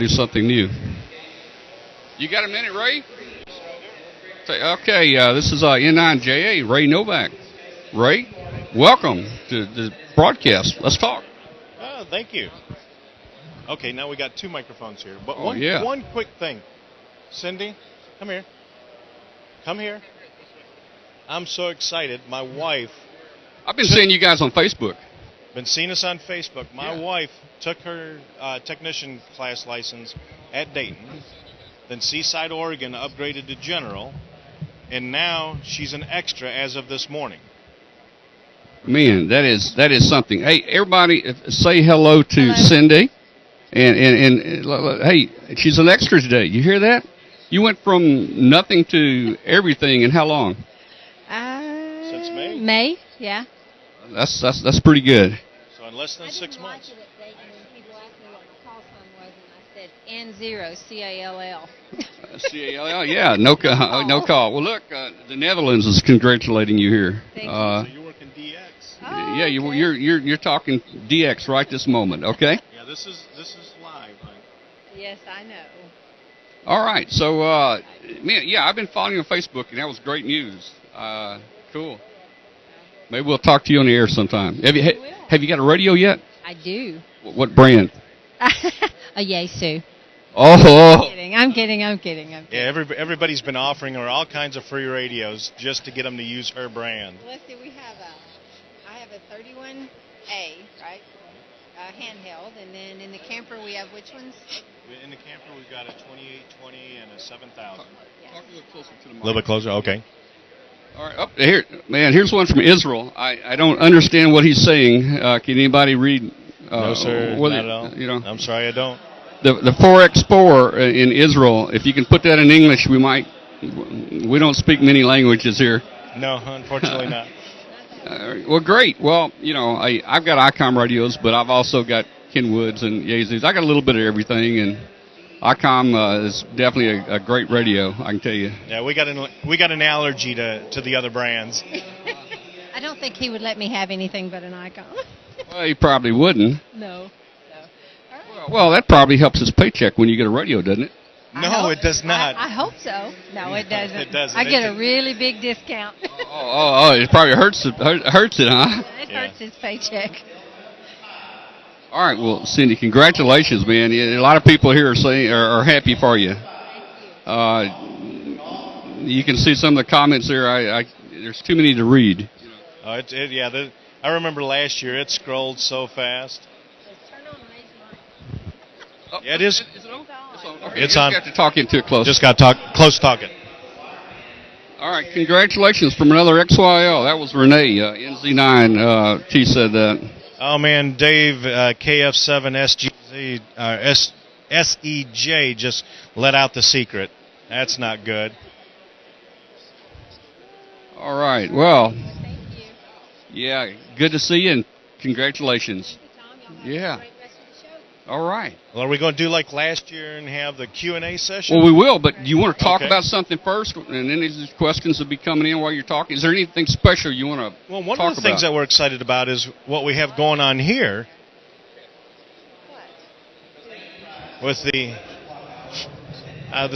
do something new. You got a minute, Ray? Okay, this is N9JA, Ray Novak. Ray, welcome to the broadcast. Let's talk. Oh, thank you. Okay, now we got two microphones here. But yeah. one quick thing. Cindy, come here. Come here. I'm so excited. My wife... I've been seeing you guys on Facebook. Been seeing us on Facebook. My wife took her technician class license at Dayton. Then Seaside, Oregon upgraded to general. And now she's an extra as of this morning. Man, that is something. Hey, everybody, say hello to Cindy. And hey, she's an extra today. You hear that? You went from nothing to everything in how long? Since May? May, yeah. That's pretty good. So in less than 6 months. I didn't like it at Dayton when people asked me what my call sign was, and I said N0 CALL. CALL, yeah, no call. Well, look, the Netherlands is congratulating you here. Thank you. So you're working DX. Oh, yeah, okay. you're talking DX right this moment, okay? Yeah, this is live. Right? Yes, I know. All right, so man, yeah, I've been following you on Facebook, and that was great news. Cool. Maybe we'll talk to you on the air sometime. Have you got a radio yet? I do. What brand? A Yaesu. Oh. I'm kidding. Yeah, everybody's been offering her all kinds of free radios just to get them to use her brand. Let's see, I have a 31A, right? Handheld, and then in the camper we have which ones? In the camper we've got a 2820 and a 7000. Talk a little closer to the mic. A little bit closer, okay. All right, up here, man. Here's one from Israel. I don't understand what he's saying. Can anybody read? No, sir. Not at all. You know, I'm sorry, I don't. The 4X4 in Israel. If you can put that in English, we might. We don't speak many languages here. No, unfortunately not. Well, great. Well, you know, I've got ICOM radios, but I've also got Kenwoods and Yaesus. I got a little bit of everything, and ICOM is definitely a great radio, I can tell you. Yeah, we got an allergy to the other brands. I don't think he would let me have anything but an Icon. Well, he probably wouldn't. No. Well, that probably helps his paycheck when you get a radio, doesn't it? No, it does not. I hope so. No, it doesn't. It doesn't. I get a really big discount. Oh, it probably hurts it, huh? It hurts his paycheck. All right, well, Cindy, congratulations, man. A lot of people here are happy for you. You can see some of the comments there. There's too many to read. I remember last year it scrolled so fast. Yeah, it is. Is it on? Okay, It's on. You have to talk into it close. Just got close talking. All right, congratulations from another XYL. That was Renee, NZ9. She said that. Oh, man, Dave, KF7 SEJ just let out the secret. That's not good. All right, well, Thank you. yeah, good to see you, and congratulations. Thank you, Tom. Y'all have a great rest of the show. All right. Well, are we going to do like last year and have the Q&A session? Well, we will, but do you want to talk Okay. about something first, and then these questions will be coming in while you're talking? Is there anything special you want to talk about? Well, one of the things that we're excited about is what we have going on here with the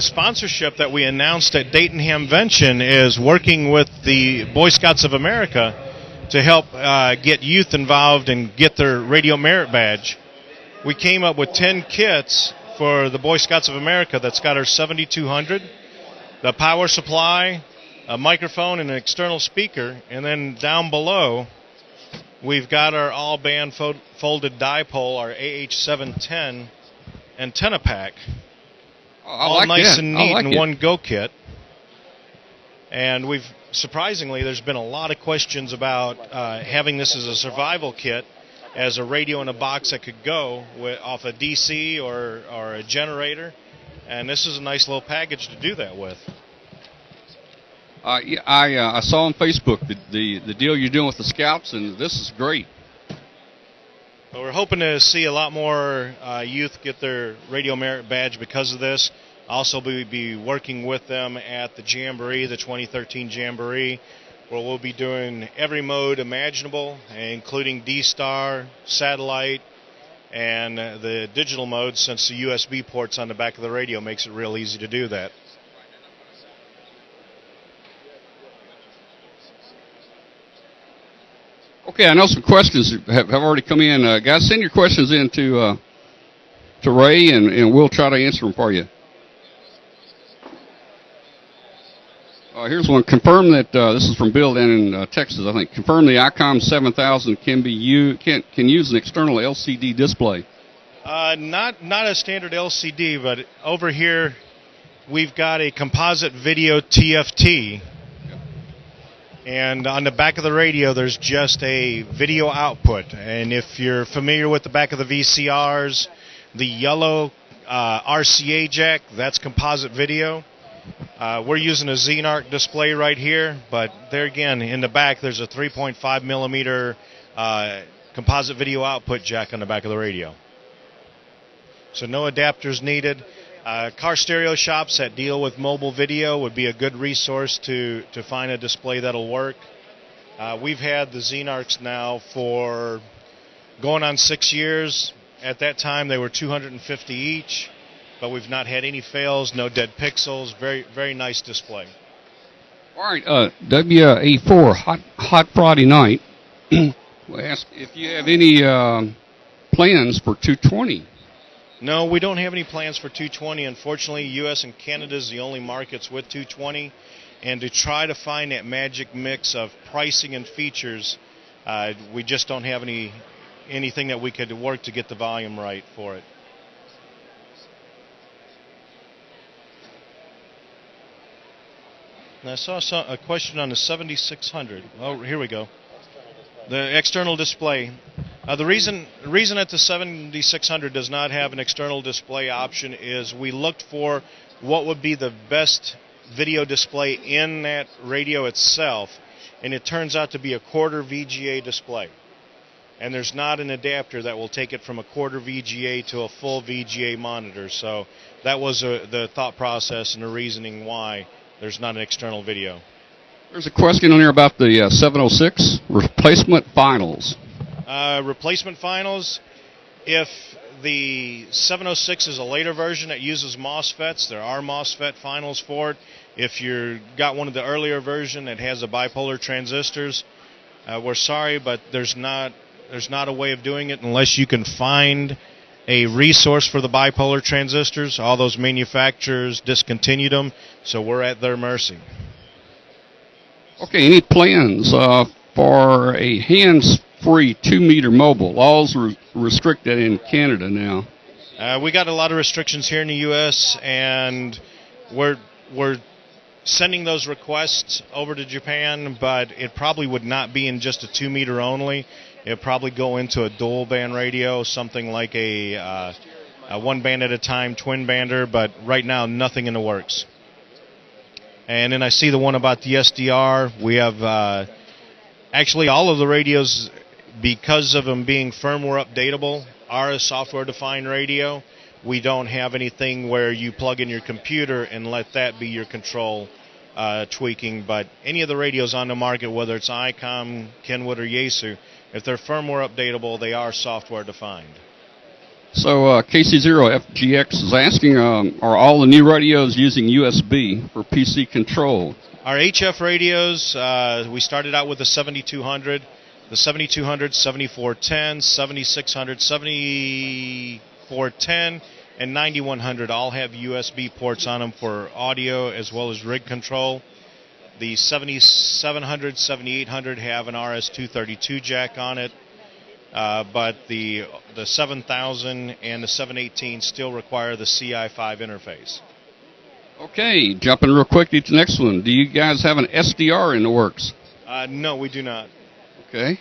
sponsorship that we announced at Dayton Hamvention is working with the Boy Scouts of America to help get youth involved and get their Radio Merit Badge. We came up with 10 kits for the Boy Scouts of America that's got our 7200, the power supply, a microphone, and an external speaker. And then down below, we've got our all-band folded dipole, our AH710 antenna pack. All nice and neat in one go kit. And surprisingly, there's been a lot of questions about having this as a survival kit, as a radio in a box that could go off a DC or a generator. And this is a nice little package to do that with. Yeah, I saw on Facebook the deal you're doing with the Scouts, and this is great. Well, we're hoping to see a lot more youth get their Radio Merit Badge because of this. Also, we'll be working with them at the Jamboree, the 2013 Jamboree, where we'll be doing every mode imaginable, including D-Star, satellite, And the digital mode, since the USB port's on the back of the radio, makes it real easy to do that. Okay, I know some questions have already come in. Guys, send your questions in to Ray, and we'll try to answer them for you. Here's one. Confirm that this is from Bill down in Texas, I think. Confirm the ICOM 7000 can use an external LCD display. Not a standard LCD, but over here we've got a composite video TFT. And on the back of the radio, there's just a video output. And if you're familiar with the back of the VCRs, the yellow RCA jack, that's composite video. We're using a Xenarc display right here, but there again, in the back, there's a 3.5 millimeter composite video output jack on the back of the radio. So no adapters needed. Car stereo shops that deal with mobile video would be a good resource to find a display that'll work. We've had the Xenarcs now for going on 6 years. At that time, they were $250 each, but we've not had any fails, no dead pixels. Very, very nice display. All right, WA4, Hot Friday Night. We asked if you have any plans for 220. No, we don't have any plans for 220. Unfortunately, U.S. and Canada is the only markets with 220. And to try to find that magic mix of pricing and features, we just don't have anything that we could work to get the volume right for it. And I saw a question on the 7600. Oh, here we go. The external display. The reason that the 7600 does not have an external display option is we looked for what would be the best video display in that radio itself, and it turns out to be a quarter VGA display. And there's not an adapter that will take it from a quarter VGA to a full VGA monitor. So that was the thought process and the reasoning why there's not an external video. There's a question on here about the 706 replacement finals. Replacement finals, if the 706 is a later version that uses MOSFETs, there are MOSFET finals for it. If you've got one of the earlier version that has the bipolar transistors, we're sorry, but there's not a way of doing it unless you can find a resource for the bipolar transistors. All those manufacturers discontinued them, so we're at their mercy. Okay, any plans for a hands-free 2-meter mobile? Laws restrict that in Canada now. We got a lot of restrictions here in the U.S., and we're sending those requests over to Japan, but it probably would not be in just a 2-meter only. It would probably go into a dual-band radio, something like a one-band at a time twin-bander, but right now nothing in the works. And then I see the one about the SDR. We have actually all of the radios, because of them being firmware updatable, are a software-defined radio. We don't have anything where you plug in your computer and let that be your control tweaking. But any of the radios on the market, whether it's ICOM, Kenwood, or Yaesu, if they're firmware updatable, they are software-defined. So KC0FGX is asking, are all the new radios using USB for PC control? Our HF radios, we started out with the 7200, the 7200, 7410, 7600, 7410, and 9100 all have USB ports on them for audio as well as rig control. The 7700, 7800 have an RS-232 jack on it. But the 7000 and the 718 still require the CI5 interface. Okay, jumping real quickly to the next one. Do you guys have an SDR in the works? No, we do not. Okay.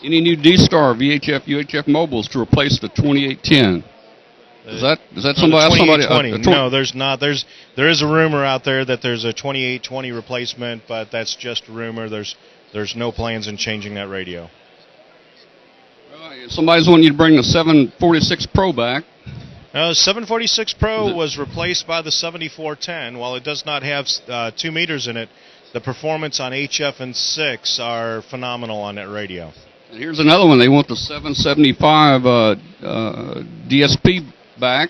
Any new D-Star VHF, UHF mobiles to replace the 2810? Is that somebody? No, there's not. There is a rumor out there that there's a 2820 replacement, but that's just a rumor. There's no plans in changing that radio. Somebody's wanting you to bring the 746 Pro back. The 746 Pro was replaced by the 7410. While it does not have 2 meters in it, the performance on HF and 6 are phenomenal on that radio. And here's another one. They want the 775 DSP back.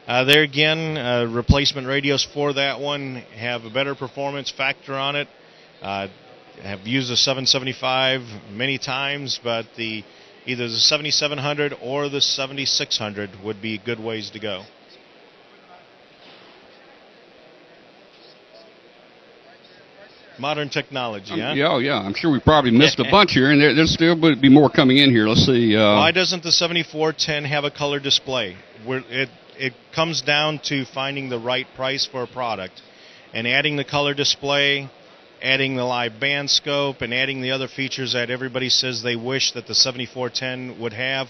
There again, replacement radios for that one have a better performance factor on it. Have used the 775 many times, but either the 7700 or the 7600 would be good ways to go. Modern technology, huh? Yeah. I'm sure we probably missed a bunch here, and there's still would be more coming in here. Let's see. Why doesn't the 7410 have a color display? It comes down to finding the right price for a product, and adding the color display, adding the live band scope, and adding the other features that everybody says they wish that the 7410 would have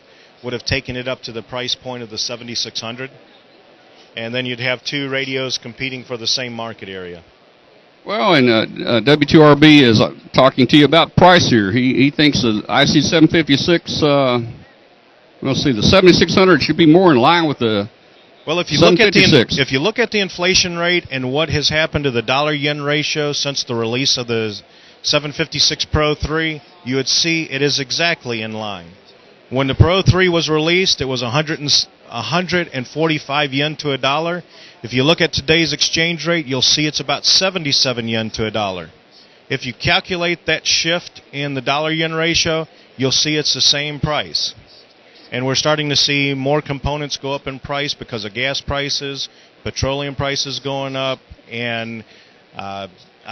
taken it up to the price point of the 7600, and then you'd have two radios competing for the same market area. Well, and W2RB is talking to you about price here. He thinks the IC756, let's see, the 7600 should be more in line with the Well, if you look at the inflation rate and what has happened to the dollar-yen ratio since the release of the 756 Pro 3, you would see it is exactly in line. When the Pro 3 was released, it was 145 yen to a dollar. If you look at today's exchange rate, you'll see it's about 77 yen to a dollar. If you calculate that shift in the dollar-yen ratio, you'll see it's the same price. And we're starting to see more components go up in price because of gas prices, petroleum prices going up, and I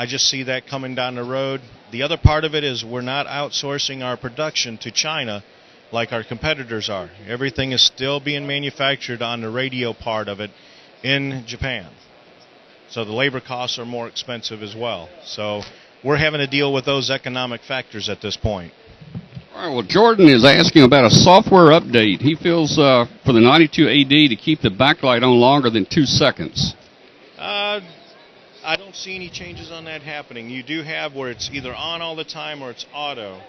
just see that coming down the road. The other part of it is we're not outsourcing our production to China like our competitors are. Everything is still being manufactured on the radio part of it in Japan. So the labor costs are more expensive as well. So we're having to deal with those economic factors at this point. All right, well, Jordan is asking about a software update. He feels for the 92AD to keep the backlight on longer than 2 seconds. I don't see any changes on that happening. You do have where it's either on all the time or it's auto.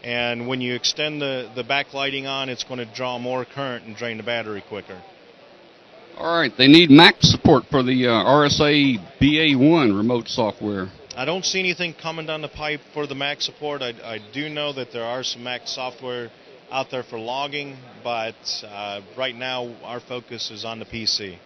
And when you extend the backlighting on, it's going to draw more current and drain the battery quicker. All right, they need Mac support for the RSA BA1 remote software. I don't see anything coming down the pipe for the Mac support. I do know that there are some Mac software out there for logging, but right now our focus is on the PC.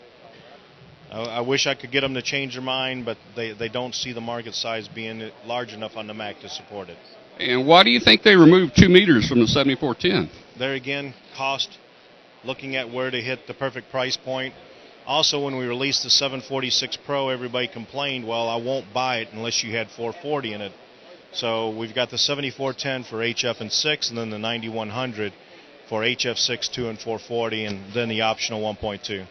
I wish I could get them to change their mind, but they don't see the market size being large enough on the Mac to support it. And why do you think they removed 2 meters from the 7410? There again, cost, looking at where to hit the perfect price point. Also, when we released the 746 Pro, everybody complained, well, I won't buy it unless you had 440 in it. So we've got the 7410 for HF and 6, and then the 9100 for HF 6, 2, and 440, and then the optional 1.2.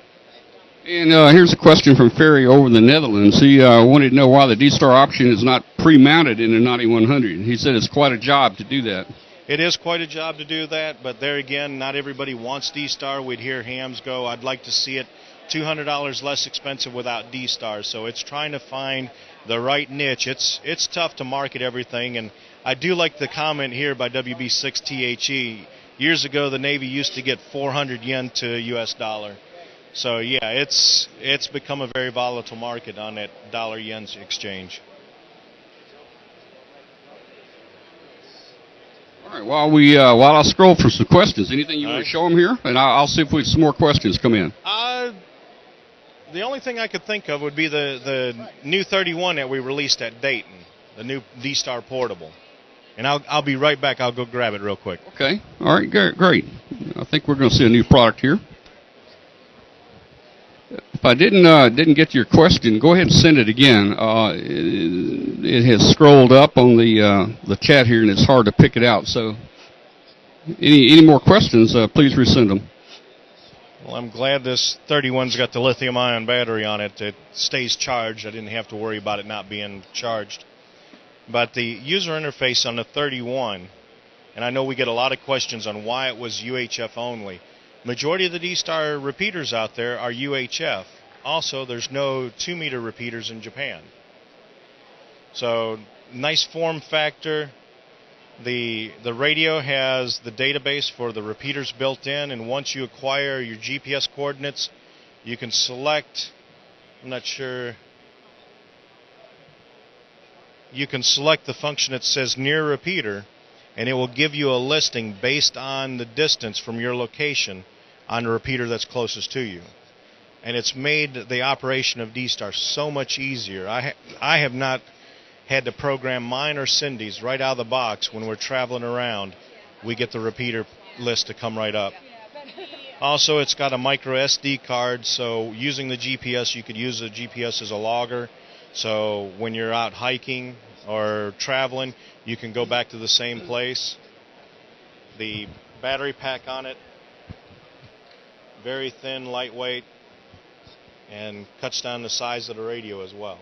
And here's a question from Ferry over in the Netherlands. He wanted to know why the D-Star option is not pre-mounted in the 9100. He said it's quite a job to do that. It is quite a job to do that, but there again, not everybody wants D-Star. We'd hear hams go, I'd like to see it $200 less expensive without D-Star. So it's trying to find the right niche. It's tough to market everything, and I do like the comment here by WB6THE. Years ago, the Navy used to get 400 yen to US dollar. So yeah, it's become a very volatile market on that dollar-yen exchange. All right, while I scroll for some questions, anything you want to show them here? And I'll see if we some more questions come in. The only thing I could think of would be the new 31 that we released at Dayton, the new D-Star portable. And I'll be right back. I'll go grab it real quick. Okay. All right, great. I think we're going to see a new product here. If I didn't get your question, go ahead and send it again. It has scrolled up on the chat here, and it's hard to pick it out. So, any more questions? Please resend them. Well, I'm glad this 31's got the lithium-ion battery on it. It stays charged. I didn't have to worry about it not being charged. But the user interface on the 31, and I know we get a lot of questions on why it was UHF only. Majority of the D-Star repeaters out there are UHF. Also, there's no 2-meter repeaters in Japan. So, nice form factor. The radio has the database for the repeaters built in, and once you acquire your GPS coordinates, you can select, I'm not sure, you can select the function that says near repeater, and it will give you a listing based on the distance from your location on the repeater that's closest to you. And it's made the operation of D-Star so much easier. I have not had to program mine or Cindy's right out of the box. When we're traveling around, we get the repeater list to come right up. Also, it's got a micro SD card, so using the GPS, you could use the GPS as a logger. So when you're out hiking or traveling, you can go back to the same place. The battery pack on it, very thin, lightweight, and cuts down the size of the radio as well.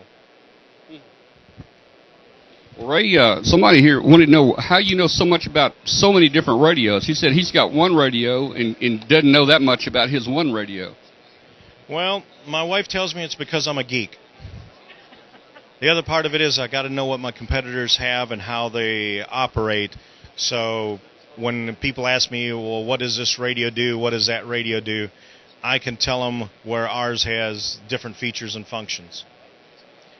Ray, somebody here wanted to know how you know so much about so many different radios. He said he's got one radio and doesn't know that much about his one radio. Well, my wife tells me it's because I'm a geek. The other part of it is I got to know what my competitors have and how they operate. So when people ask me, well, what does this radio do? What does that radio do? I can tell them where ours has different features and functions.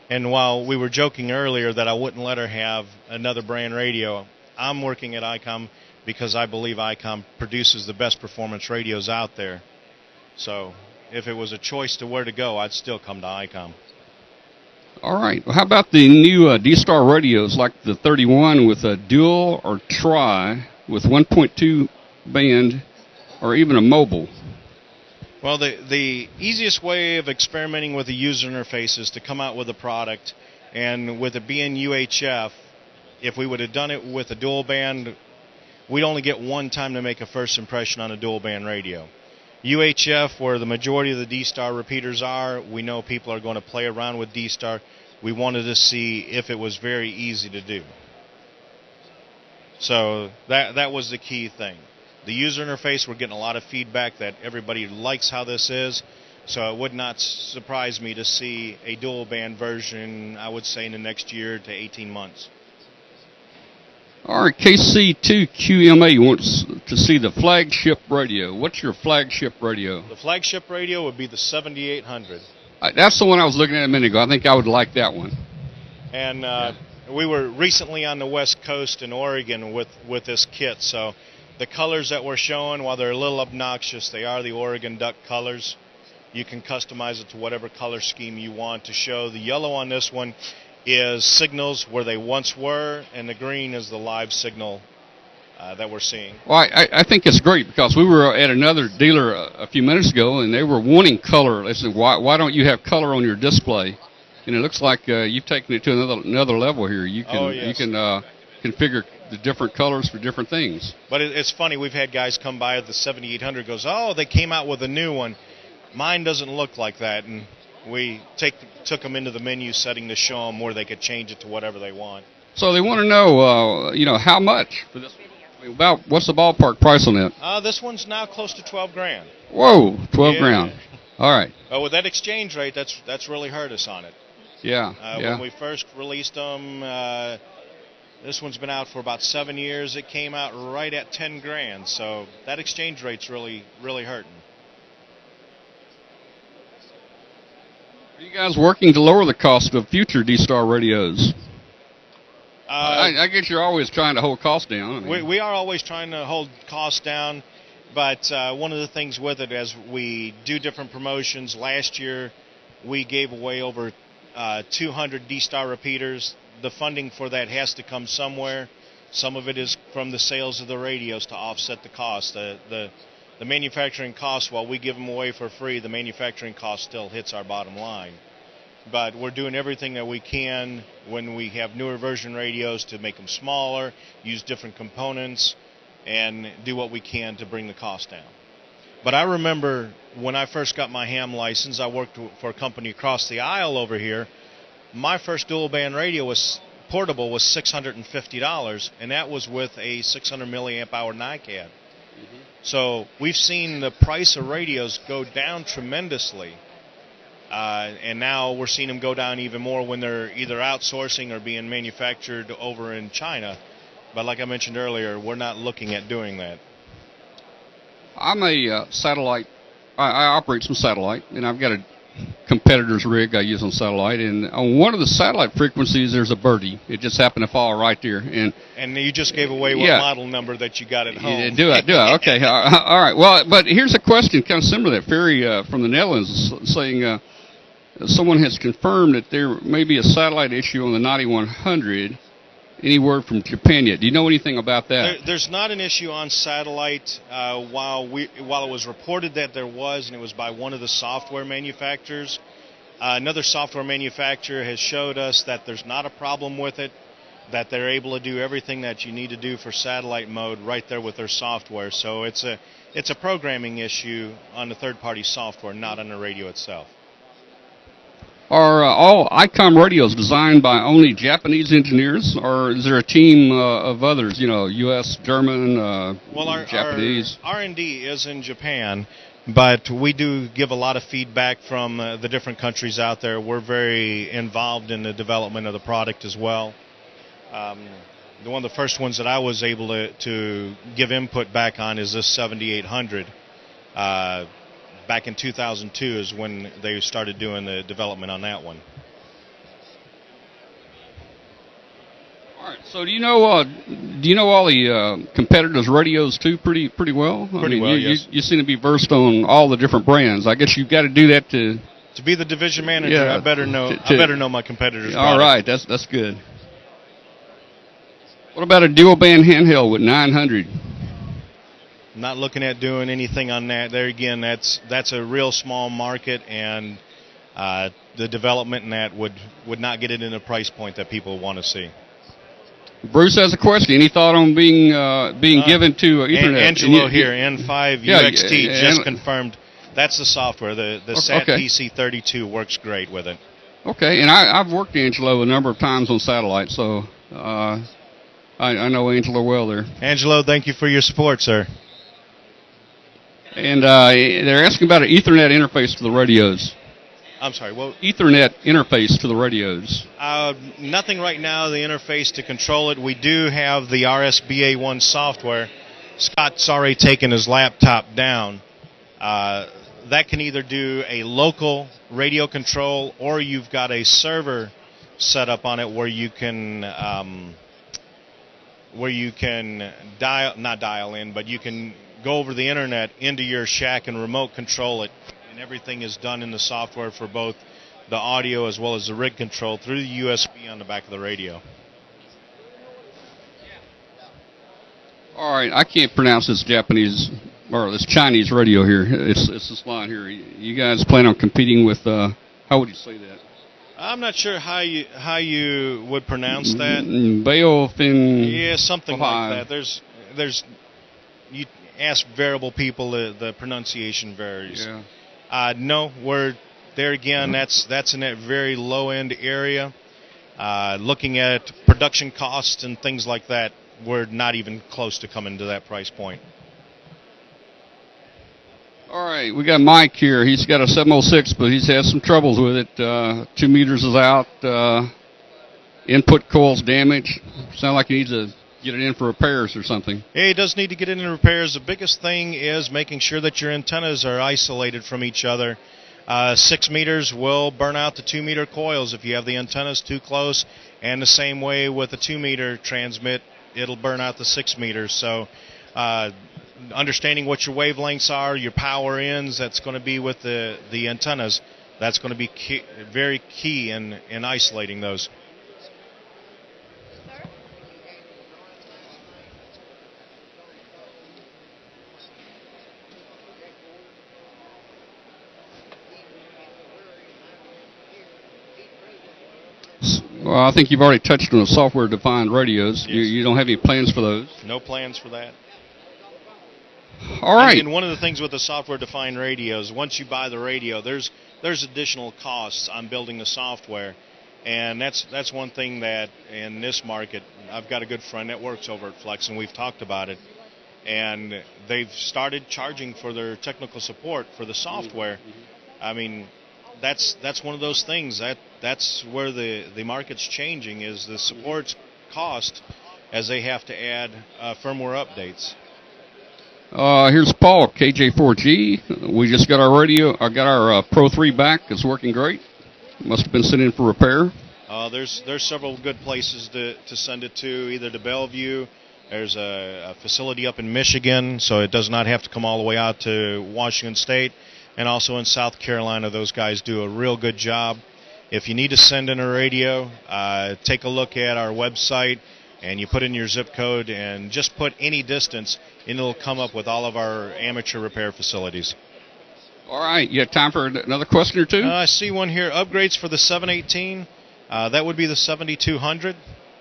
And while we were joking earlier that I wouldn't let her have another brand radio, I'm working at ICOM because I believe ICOM produces the best performance radios out there. So if it was a choice to where to go, I'd still come to ICOM. All right. Well, how about the new D-Star radios like the 31 with a dual or tri with 1.2 band or even a mobile? Well, the easiest way of experimenting with the user interface is to come out with a product, and with it being UHF, if we would have done it with a dual band, we'd only get one time to make a first impression on a dual band radio. UHF, where the majority of the D-Star repeaters are, we know people are going to play around with D-Star. We wanted to see if it was very easy to do. So that was the key thing. The user interface, we're getting a lot of feedback that everybody likes how this is, so it would not surprise me to see a dual band version, I would say, in the next year to 18 months. All right, KC2QMA wants to see the flagship radio. What's your flagship radio? The flagship radio would be the 7800. That's the one I was looking at a minute ago. I think I would like that one. And we were recently on the West Coast in Oregon with this kit, so the colors that we're showing, while they're a little obnoxious, they are the Oregon duck colors. You can customize it to whatever color scheme you want to show. The yellow on this one is signals where they once were, and the green is the live signal that we're seeing. Well, I think it's great because we were at another dealer a few minutes ago, and they were wanting color. They said, why don't you have color on your display? And it looks like you've taken it to another level here. You can, you can configure the different colors for different things. But it's funny, we've had guys come by at the 7800 goes, oh, they came out with a new one. Mine doesn't look like that, and we took them into the menu setting to show them where they could change it to whatever they want. So they want to know, how much for this? About what's the ballpark price on that? This one's now close to 12 grand. Whoa, 12 grand. All right. With that exchange rate, that's really hurt us on it. Yeah. When we first released them, this one's been out for about 7 years. It came out right at 10 grand. So that exchange rate's really, really hurting. Are you guys working to lower the cost of future D-Star radios? I guess you're always trying to hold costs down. I mean, we are always trying to hold costs down, but one of the things with it, as we do different promotions, last year we gave away over 200 D-Star repeaters. The funding for that has to come somewhere. Some of it is from the sales of the radios to offset the cost. The manufacturing cost, while we give them away for free, the manufacturing cost still hits our bottom line. But we're doing everything that we can when we have newer version radios to make them smaller, use different components, and do what we can to bring the cost down. But I remember when I first got my ham license, I worked for a company across the aisle over here. My first dual band radio was portable was $650, and that was with a 600 milliamp hour NiCad. So we've seen the price of radios go down tremendously. And now we're seeing them go down even more when they're either outsourcing or being manufactured over in China. But like I mentioned earlier, we're not looking at doing that. I'm a satellite. I operate some satellite, and I've got competitor's rig I use on satellite, and on one of the satellite frequencies, there's a birdie. It just happened to fall right there. And you just gave away what model number that you got at home. Yeah, do I? Okay. All right. Well, but here's a question kind of similar to that. Ferry from the Netherlands is saying someone has confirmed that there may be a satellite issue on the 9100. Any word from Japan yet? Do you know anything about that? There's not an issue on satellite. While it was reported that there was, and it was by one of the software manufacturers, another software manufacturer has showed us that there's not a problem with it, that they're able to do everything that you need to do for satellite mode right there with their software. So it's a programming issue on the third-party software, not on the radio itself. Are all ICOM radios designed by only Japanese engineers, or is there a team of others, U.S., German, Japanese? Our R&D is in Japan, but we do give a lot of feedback from the different countries out there. We're very involved in the development of the product as well. One of the first ones that I was able to give input back on is this 7800. Back in 2002 is when they started doing the development on that one. All right. So do you know all the competitors' radios too pretty well? Pretty well, yes. You seem to be versed on all the different brands. I guess you've got to do that to be the division manager. Yeah, I better know my competitors. All right, that's good. What about a dual band handheld with 900? Not looking at doing anything on that. There again, that's a real small market, and the development in that would not get it in a price point that people want to see. Bruce has a question. Any thought on being given to Ethernet? Angelo here, N5 UXT just confirmed. That's the software. The SAT PC32 works great with it. Okay, and I've worked Angelo a number of times on satellite, so I know Angelo well there. Angelo, thank you for your support, sir. And they're asking about an Ethernet interface to the radios. I'm sorry, what? Ethernet interface to the radios. Nothing right now, the interface to control it. We do have the RSBA1 software. Scott's already taken his laptop down. That can either do a local radio control, or you've got a server set up on it where you can not dial in, but you can go over the internet into your shack and remote control it, and everything is done in the software for both the audio as well as the rig control through the USB on the back of the radio. All right, I can't pronounce this Japanese or this Chinese radio here. It's this line here. You guys plan on competing with how would you say that? I'm not sure how you would pronounce that. Beofin. Yeah, something like that. There's you ask variable people, the pronunciation varies. Yeah. No, we're there again. That's in that very low end area. Looking at production costs and things like that, we're not even close to coming to that price point. All right, we got Mike here. He's got a 706, but he's had some troubles with it. 2 meters is out. Input coil's damaged. Sound like he needs to get it in for repairs or something. Yeah, he does need to get it in repairs. The biggest thing is making sure that your antennas are isolated from each other. 6 meters will burn out the 2 meter coils if you have the antennas too close, and the same way with a 2 meter transmit, it'll burn out the 6 meters. So understanding what your wavelengths are, your power ends, that's going to be with the antennas, that's going to be very key in isolating those. Well, I think you've already touched on the software-defined radios. Yes. You don't have any plans for those? No plans for that. All right. And one of the things with the software-defined radios, once you buy the radio, there's additional costs on building the software, and that's one thing that in this market, I've got a good friend that works over at Flex, and we've talked about it, and they've started charging for their technical support for the software. I mean, that's one of those things that's where the market's changing, is the support cost as they have to add firmware updates. Here's Paul, KJ4G. We just got our radio. I got our Pro 3 back. It's working great. Must have been sent in for repair. There's several good places to send it to, either to Bellevue. There's a facility up in Michigan, so it does not have to come all the way out to Washington State. And also in South Carolina, those guys do a real good job. If you need to send in a radio, take a look at our website, and you put in your zip code and just put any distance, and it'll come up with all of our amateur repair facilities. All right, you have time for another question or two? I see one here. Upgrades for the 718. That would be the 7200.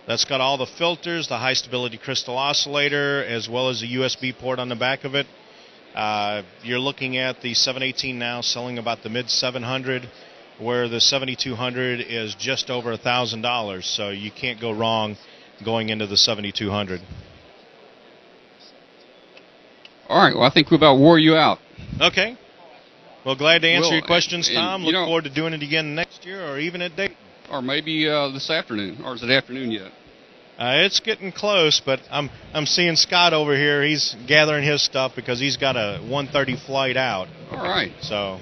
That's got all the filters, the high-stability crystal oscillator, as well as a USB port on the back of it. You're looking at the 718 now selling about the mid-700, where the 7200 is just over $1,000. So you can't go wrong going into the 7200. All right, well, I think we about wore you out. Okay. Well, glad to answer your questions, and, Tom. Look forward to doing it again next year or even at Dayton. Or maybe this afternoon. Or is it afternoon yet? It's getting close, but I'm seeing Scott over here. He's gathering his stuff because he's got a 1:30 flight out. All right. So.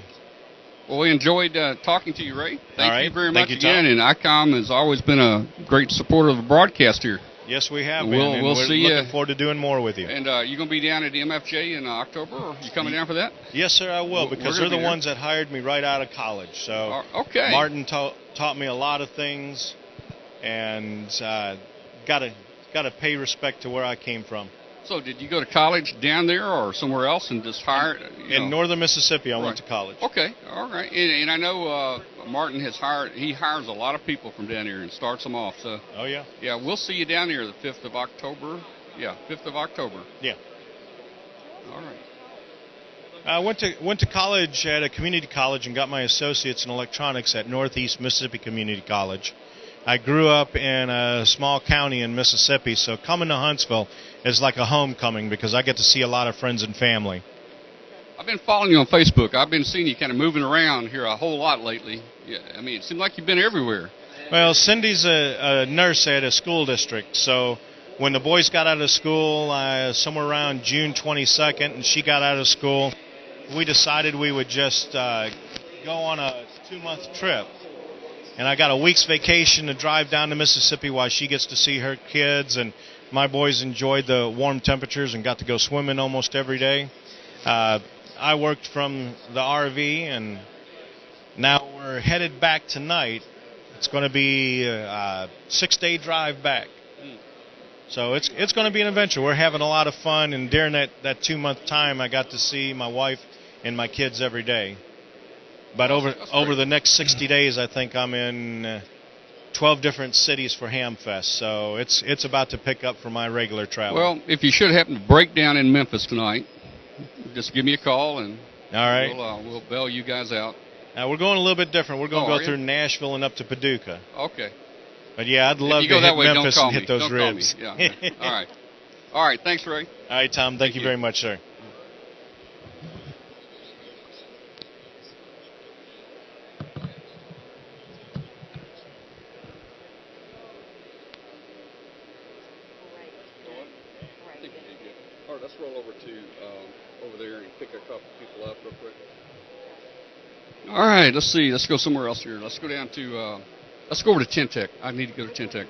Well, we enjoyed talking to you, Ray. Thank you very much you, again. Tom. And ICOM has always been a great supporter of the broadcast here. Yes, we have. We'll see you. Looking forward to doing more with you. And you going to be down at the MFJ in October? Or you coming down for that? Yes, sir, I will, because they're the ones that hired me right out of college. So okay. Martin taught me a lot of things, and got to pay respect to where I came from. So did you go to college down there or somewhere else and just hire? In northern Mississippi, I went to college. Okay, all right. And I know Martin he hires a lot of people from down here and starts them off. So. Oh, yeah? Yeah, we'll see you down here the 5th of October. Yeah, 5th of October. Yeah. All right. I went to college at a community college and got my associates in electronics at Northeast Mississippi Community College. I grew up in a small county in Mississippi, so coming to Huntsville is like a homecoming because I get to see a lot of friends and family. I've been following you on Facebook. I've been seeing you kind of moving around here a whole lot lately. Yeah, I mean, it seems like you've been everywhere. Well, Cindy's a nurse at a school district, so when the boys got out of school, somewhere around June 22nd, and she got out of school, we decided we would just go on a 2-month trip. And I got a week's vacation to drive down to Mississippi while she gets to see her kids, and my boys enjoyed the warm temperatures and got to go swimming almost every day. I worked from the RV, and now we're headed back tonight. It's going to be a 6-day drive back. So it's going to be an adventure. We're having a lot of fun, and during that 2-month time, I got to see my wife and my kids every day. But over the next 60 days, I think I'm in 12 different cities for Hamfest. So it's about to pick up for my regular travel. Well, if you should happen to break down in Memphis tonight, just give me a call, and all right, we'll bail you guys out. Now, we're going a little bit different. We're going to go through Nashville and up to Paducah. Okay. But, yeah, I'd love to hit Memphis and hit those ribs. Yeah. All right. All right. Thanks, Ray. All right, Tom. Thank you very much, sir. All right, let's roll over to over there and pick a couple people up real quick. All right, let's see. Let's go somewhere else here. Let's go down to let's go over to Tentec. I need to go to Tentec.